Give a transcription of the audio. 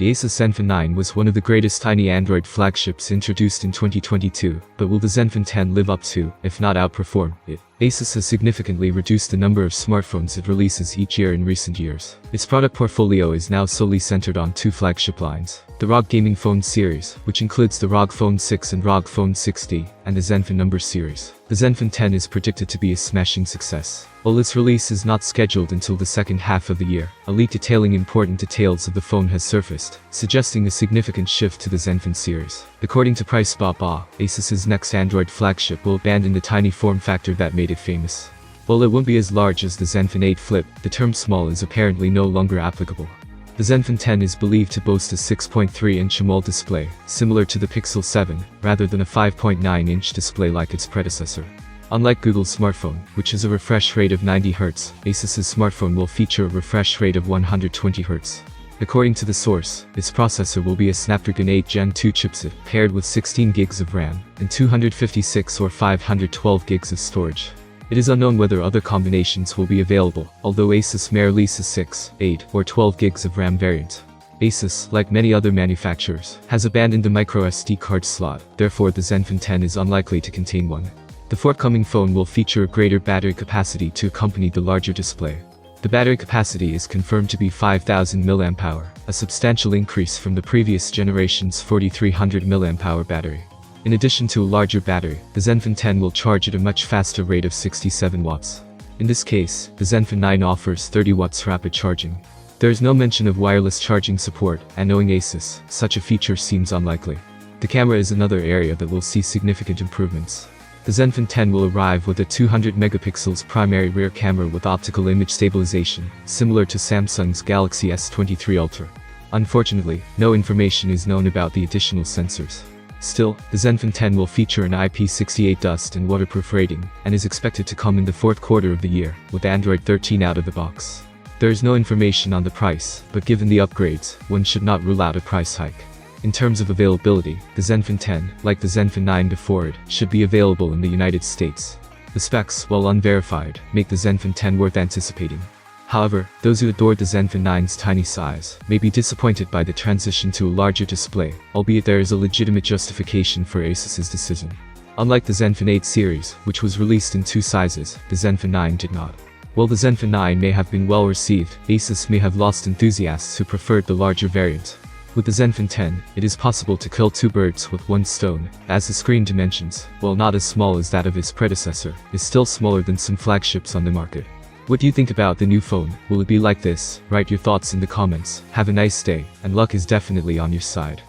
The Asus Zenfone 9 was one of the greatest tiny Android flagships introduced in 2022, but will the Zenfone 10 live up to, if not outperform, it? Asus has significantly reduced the number of smartphones it releases each year in recent years. Its product portfolio is now solely centered on two flagship lines: the ROG Gaming Phone series, which includes the ROG Phone 6 and ROG Phone 6D, and the Zenfone Number series. The Zenfone 10 is predicted to be a smashing success. While its release is not scheduled until the second half of the year, a leak detailing important details of the phone has surfaced, suggesting a significant shift to the Zenfone series. According to PriceBaba, Asus's next Android flagship will abandon the tiny form factor that made it famous. While it won't be as large as the Zenfone 8 Flip, the term small is apparently no longer applicable. The Zenfone 10 is believed to boast a 6.3-inch AMOLED display, similar to the Pixel 7, rather than a 5.9-inch display like its predecessor. Unlike Google's smartphone, which has a refresh rate of 90 Hz, Asus's smartphone will feature a refresh rate of 120 Hz. According to the source, its processor will be a Snapdragon 8 Gen 2 chipset, paired with 16 GB of RAM, and 256 or 512 GB of storage. It is unknown whether other combinations will be available, although Asus may release a 6, 8, or 12 GB of RAM variant. Asus, like many other manufacturers, has abandoned the microSD card slot, therefore the Zenfone 10 is unlikely to contain one. The forthcoming phone will feature a greater battery capacity to accompany the larger display. The battery capacity is confirmed to be 5000 mAh, a substantial increase from the previous generation's 4300 mAh battery. In addition to a larger battery, the Zenfone 10 will charge at a much faster rate of 67 watts. In this case, the Zenfone 9 offers 30 watts rapid charging. There is no mention of wireless charging support, and knowing Asus, such a feature seems unlikely. The camera is another area that will see significant improvements. The Zenfone 10 will arrive with a 200 megapixels primary rear camera with optical image stabilization, similar to Samsung's Galaxy S23 Ultra. Unfortunately, no information is known about the additional sensors. Still, the Zenfone 10 will feature an IP68 dust and waterproof rating, and is expected to come in the fourth quarter of the year, with Android 13 out of the box. There is no information on the price, but given the upgrades, one should not rule out a price hike. In terms of availability, the Zenfone 10, like the Zenfone 9 before it, should be available in the United States. The specs, while unverified, make the Zenfone 10 worth anticipating. However, those who adored the Zenfone 9's tiny size may be disappointed by the transition to a larger display, albeit there is a legitimate justification for Asus's decision. Unlike the Zenfone 8 series, which was released in two sizes, the Zenfone 9 did not. While the Zenfone 9 may have been well received, Asus may have lost enthusiasts who preferred the larger variant. With the Zenfone 10, it is possible to kill two birds with one stone, as the screen dimensions, while not as small as that of its predecessor, is still smaller than some flagships on the market. What do you think about the new phone? Will it be like this? Write your thoughts in the comments. Have a nice day, and luck is definitely on your side.